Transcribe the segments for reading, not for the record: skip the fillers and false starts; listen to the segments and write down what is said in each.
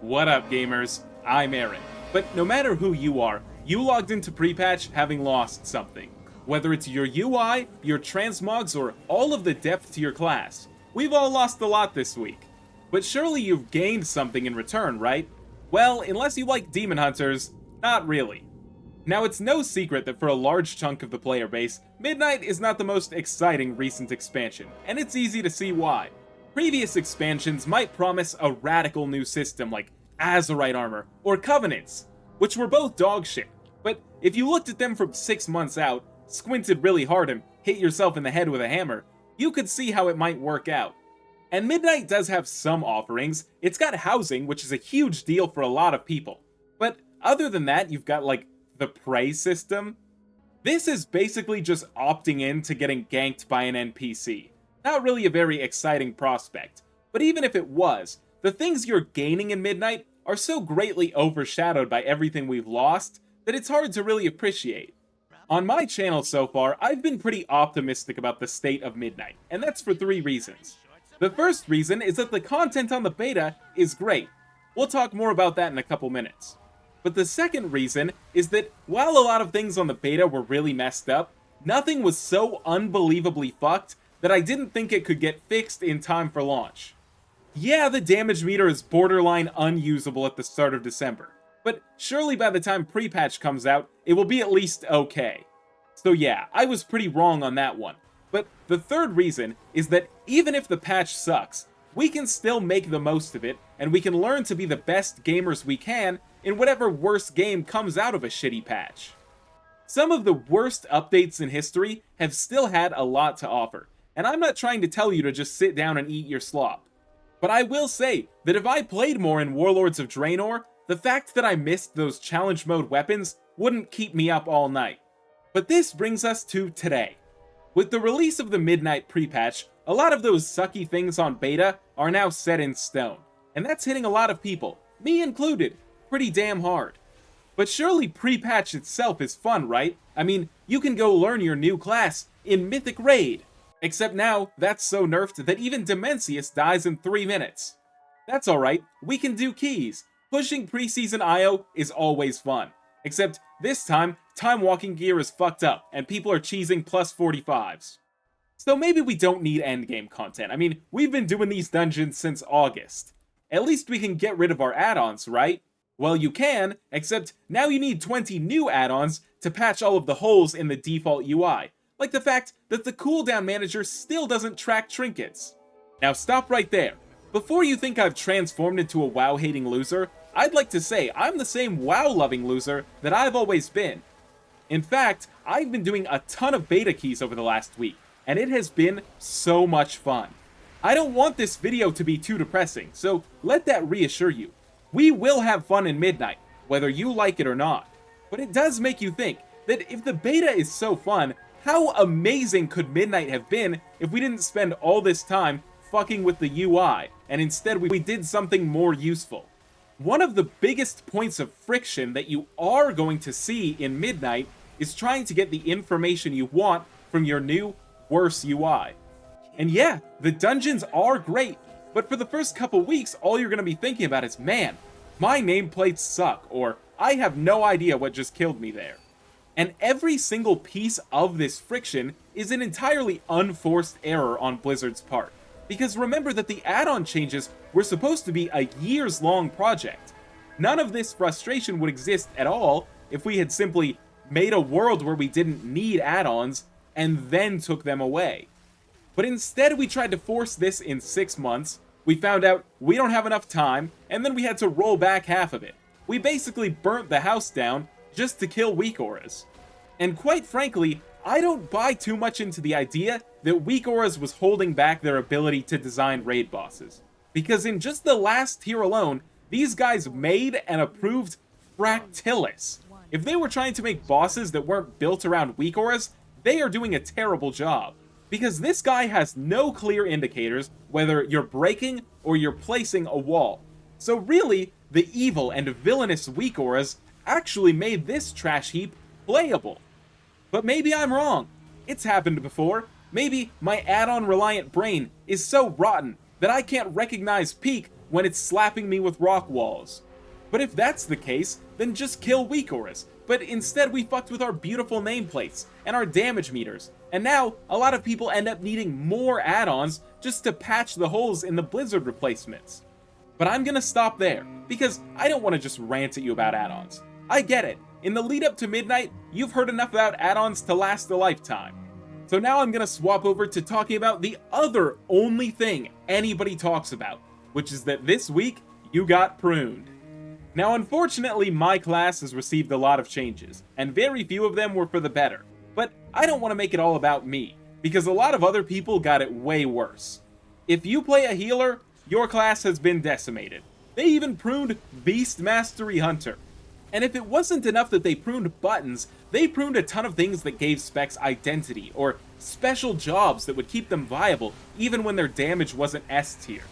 What up, gamers? I'm Aaron. But no matter who you are, you logged into pre-patch having lost something. Whether it's your UI, your transmogs, or all of the depth to your class, we've all lost a lot this week. But surely you've gained something in return, right? Well, unless you like demon hunters, not really. Now, it's no secret that for a large chunk of the player base, Midnight is not the most exciting recent expansion, and it's easy to see why. Previous expansions might promise a radical new system like Azerite armor or Covenants, which were both dog shit, but if you looked at them from 6 months out, squinted really hard and hit yourself in the head with a hammer, you could see how it might work out. And Midnight does have some offerings. It's got housing, which is a huge deal for a lot of people. But other than that, you've got like the prey system. This is basically just opting in to getting ganked by an NPC. Not really a very exciting prospect, but even if it was, the things you're gaining in Midnight are so greatly overshadowed by everything we've lost that it's hard to really appreciate. On my channel so far, I've been pretty optimistic about the state of Midnight, and that's for 3 reasons. The first reason is that the content on the beta is great. We'll talk more about that in a couple minutes. But the second reason is that while a lot of things on the beta were really messed up, nothing was so unbelievably fucked that I didn't think it could get fixed in time for launch. Yeah, the damage meter is borderline unusable at the start of December, but surely by the time pre-patch comes out, it will be at least okay. So yeah, I was pretty wrong on that one. But the third reason is that even if the patch sucks, we can still make the most of it, and we can learn to be the best gamers we can in whatever worst game comes out of a shitty patch. Some of the worst updates in history have still had a lot to offer, and I'm not trying to tell you to just sit down and eat your slop. But I will say that if I played more in Warlords of Draenor, the fact that I missed those challenge mode weapons wouldn't keep me up all night. But this brings us to today. With the release of the Midnight pre-patch, a lot of those sucky things on beta are now set in stone, and that's hitting a lot of people, me included, pretty damn hard. But surely pre-patch itself is fun, right? I mean, you can go learn your new class in Mythic Raid. Except now, that's so nerfed that even Dimensius dies in 3 minutes. That's alright, we can do keys. Pushing preseason IO is always fun. Except this time walking gear is fucked up, and people are cheesing plus 45s. So maybe we don't need endgame content. I mean, we've been doing these dungeons since August. At least we can get rid of our add-ons, right? Well, you can, except now you need 20 new add-ons to patch all of the holes in the default UI. Like the fact that the cooldown manager still doesn't track trinkets. Now stop right there. Before you think I've transformed into a WoW-hating loser, I'd like to say I'm the same WoW-loving loser that I've always been. In fact, I've been doing a ton of beta keys over the last week, and it has been so much fun. I don't want this video to be too depressing, so let that reassure you. We will have fun in Midnight, whether you like it or not. But it does make you think that if the beta is so fun, how amazing could Midnight have been if we didn't spend all this time fucking with the UI, and instead we did something more useful? One of the biggest points of friction that you are going to see in Midnight is trying to get the information you want from your new, worse UI. And yeah, the dungeons are great, but for the first couple weeks, all you're going to be thinking about is, man, my nameplates suck, or I have no idea what just killed me there. And every single piece of this friction is an entirely unforced error on Blizzard's part. Because remember that the add-on changes were supposed to be a years-long project. None of this frustration would exist at all if we had simply made a world where we didn't need add-ons and then took them away. But instead we tried to force this in 6 months, we found out we don't have enough time, and then we had to roll back half of it. We basically burnt the house down just to kill weak auras. And quite frankly, I don't buy too much into the idea that weak auras was holding back their ability to design raid bosses. Because in just the last tier alone, these guys made and approved Fractilis. If they were trying to make bosses that weren't built around weak auras, they are doing a terrible job. Because this guy has no clear indicators whether you're breaking or you're placing a wall. So really, the evil and villainous weak auras actually made this trash heap playable. But maybe I'm wrong. It's happened before. Maybe my add-on reliant brain is so rotten that I can't recognize peak when it's slapping me with rock walls. But if that's the case, then just kill weak auras. But instead we fucked with our beautiful nameplates and our damage meters, and now a lot of people end up needing more add-ons just to patch the holes in the blizzard replacements. But I'm gonna stop there, because I don't want to just rant at you about add-ons. I get it, in the lead up to midnight, you've heard enough about add-ons to last a lifetime. So now I'm gonna swap over to talking about the other only thing anybody talks about, which is that this week, you got pruned. Now unfortunately, my class has received a lot of changes, and very few of them were for the better. But I don't want to make it all about me, because a lot of other people got it way worse. If you play a healer, your class has been decimated. They even pruned Beast Mastery Hunter. And if it wasn't enough that they pruned buttons, they pruned a ton of things that gave specs identity, or special jobs that would keep them viable even when their damage wasn't S tier.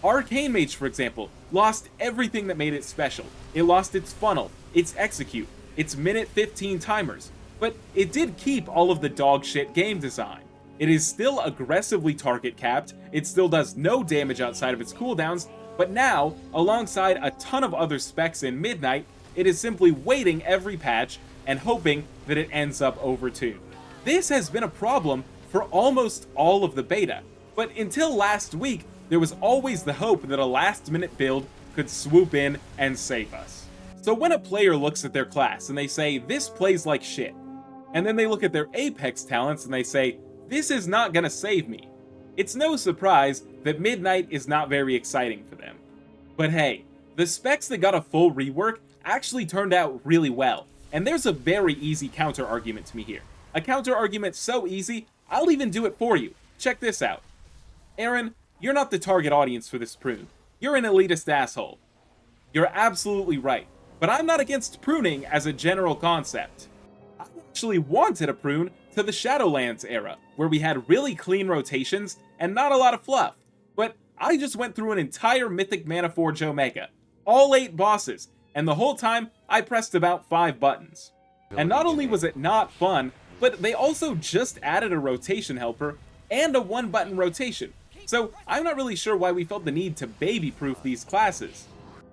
Arcane Mage, for example, lost everything that made it special. It lost its funnel, its execute, its minute 15 timers, but it did keep all of the dog shit game design. It is still aggressively target capped, it still does no damage outside of its cooldowns, but now, alongside a ton of other specs in Midnight, it is simply waiting every patch and hoping that it ends up overtuned. This has been a problem for almost all of the beta, but until last week, there was always the hope that a last-minute build could swoop in and save us. So when a player looks at their class and they say, this plays like shit, and then they look at their Apex talents and they say, this is not gonna save me, it's no surprise that Midnight is not very exciting for them. But hey, the specs that got a full rework actually turned out really well, and there's a very easy counter-argument to me here. A counter-argument so easy, I'll even do it for you. Check this out. Aaron, you're not the target audience for this prune. You're an elitist asshole. You're absolutely right, but I'm not against pruning as a general concept. I actually wanted a prune to the Shadowlands era, where we had really clean rotations and not a lot of fluff, but I just went through an entire Mythic Manaforge Omega, all 8 bosses, and the whole time I pressed about 5 buttons. And not only was it not fun, but they also just added a rotation helper and a 1-button rotation, so I'm not really sure why we felt the need to baby-proof these classes.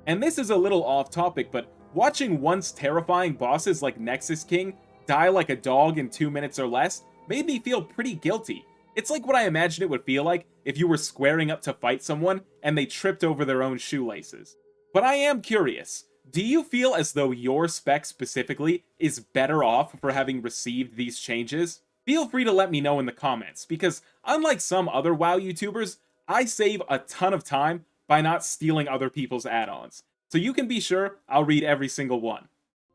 And this is a little off topic, but watching once terrifying bosses like Nexus King die like a dog in 2 minutes or less made me feel pretty guilty. It's like what I imagine it would feel like if you were squaring up to fight someone and they tripped over their own shoelaces. But I am curious, do you feel as though your spec specifically is better off for having received these changes? Feel free to let me know in the comments, because unlike some other WoW YouTubers, I save a ton of time by not stealing other people's add-ons, so you can be sure I'll read every single one.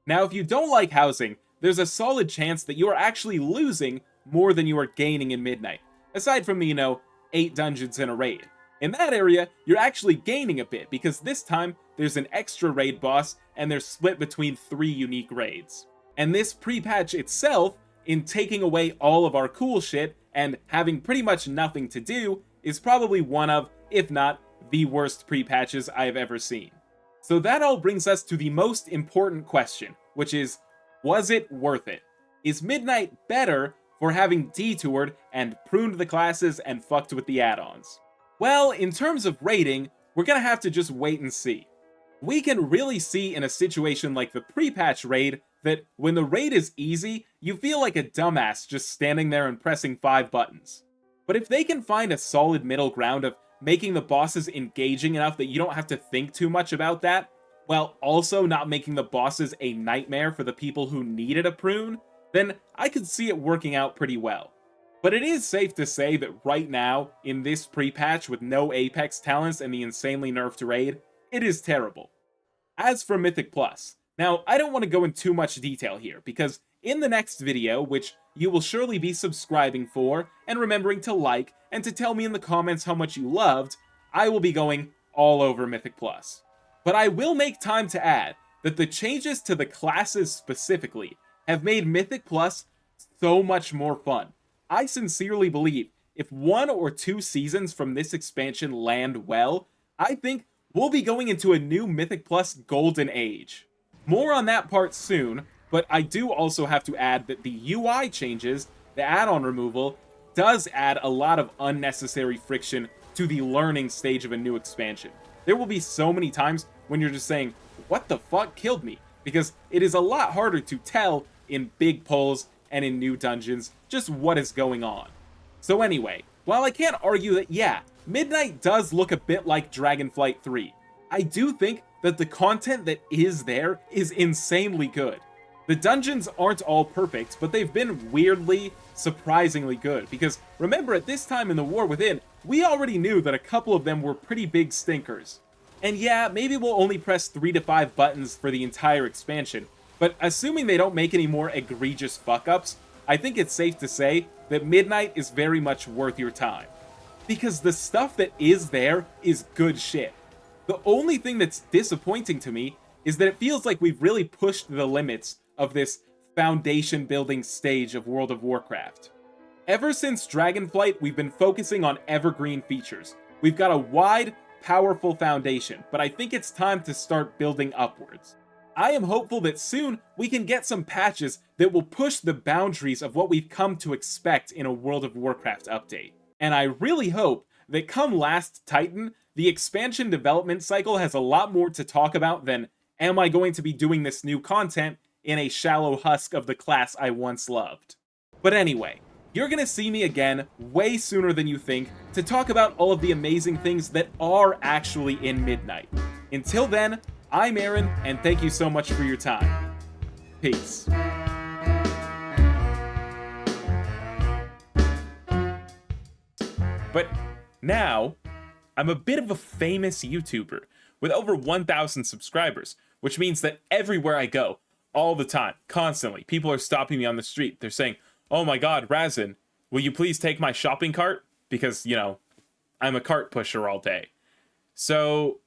Now, if you don't like housing, there's a solid chance that you are actually losing more than you are gaining in Midnight, aside from the, 8 dungeons in a raid. In that area, you're actually gaining a bit, because this time, there's an extra raid boss, and they're split between 3 unique raids. And this pre-patch itself, in taking away all of our cool shit and having pretty much nothing to do, is probably one of, if not, the worst pre-patches I've ever seen. So that all brings us to the most important question, which is, was it worth it? Is Midnight better for having detoured and pruned the classes and fucked with the add-ons? Well, in terms of rating, we're gonna have to just wait and see. We can really see in a situation like the pre-patch raid that when the raid is easy, you feel like a dumbass just standing there and pressing 5 buttons. But if they can find a solid middle ground of making the bosses engaging enough that you don't have to think too much about that, while also not making the bosses a nightmare for the people who needed a prune, then I could see it working out pretty well. But it is safe to say that right now, in this pre-patch with no Apex talents and the insanely nerfed raid, it is terrible. As for Mythic Plus, now I don't want to go in too much detail here, because in the next video, which you will surely be subscribing for, and remembering to like, and to tell me in the comments how much you loved, I will be going all over Mythic Plus. But I will make time to add that the changes to the classes specifically have made Mythic Plus so much more fun. I sincerely believe if 1 or 2 seasons from this expansion land well, I think we'll be going into a new Mythic Plus golden age. More on that part soon, but I do also have to add that the UI changes, the add-on removal, does add a lot of unnecessary friction to the learning stage of a new expansion. there will be so many times when you're just saying, what the fuck killed me? Because it is a lot harder to tell in big pulls and in new dungeons just what is going on. So anyway, while I can't argue that, yeah, Midnight does look a bit like Dragonflight 3, I do think that the content that is there is insanely good. The dungeons aren't all perfect, but they've been weirdly, surprisingly good, because remember at this time in the War Within, we already knew that a couple of them were pretty big stinkers. And yeah, maybe we'll only press 3 to 5 buttons for the entire expansion, but assuming they don't make any more egregious fuck-ups, I think it's safe to say that Midnight is very much worth your time. Because the stuff that is there is good shit. The only thing that's disappointing to me is that it feels like we've really pushed the limits of this foundation building stage of World of Warcraft. Ever since Dragonflight, we've been focusing on evergreen features. We've got a wide, powerful foundation, but I think it's time to start building upwards. I am hopeful that soon we can get some patches that will push the boundaries of what we've come to expect in a World of Warcraft update. And I really hope that come Last Titan, the expansion development cycle has a lot more to talk about than, am I going to be doing this new content in a shallow husk of the class I once loved? But anyway, you're gonna see me again way sooner than you think to talk about all of the amazing things that are actually in Midnight. Until then, I'm Aaron, and thank you so much for your time. Peace. But now, I'm a bit of a famous YouTuber with over 1,000 subscribers, which means that everywhere I go, all the time, constantly, people are stopping me on the street. They're saying, oh my god, Razzun, will you please take my shopping cart? Because, you know, I'm a cart pusher all day. So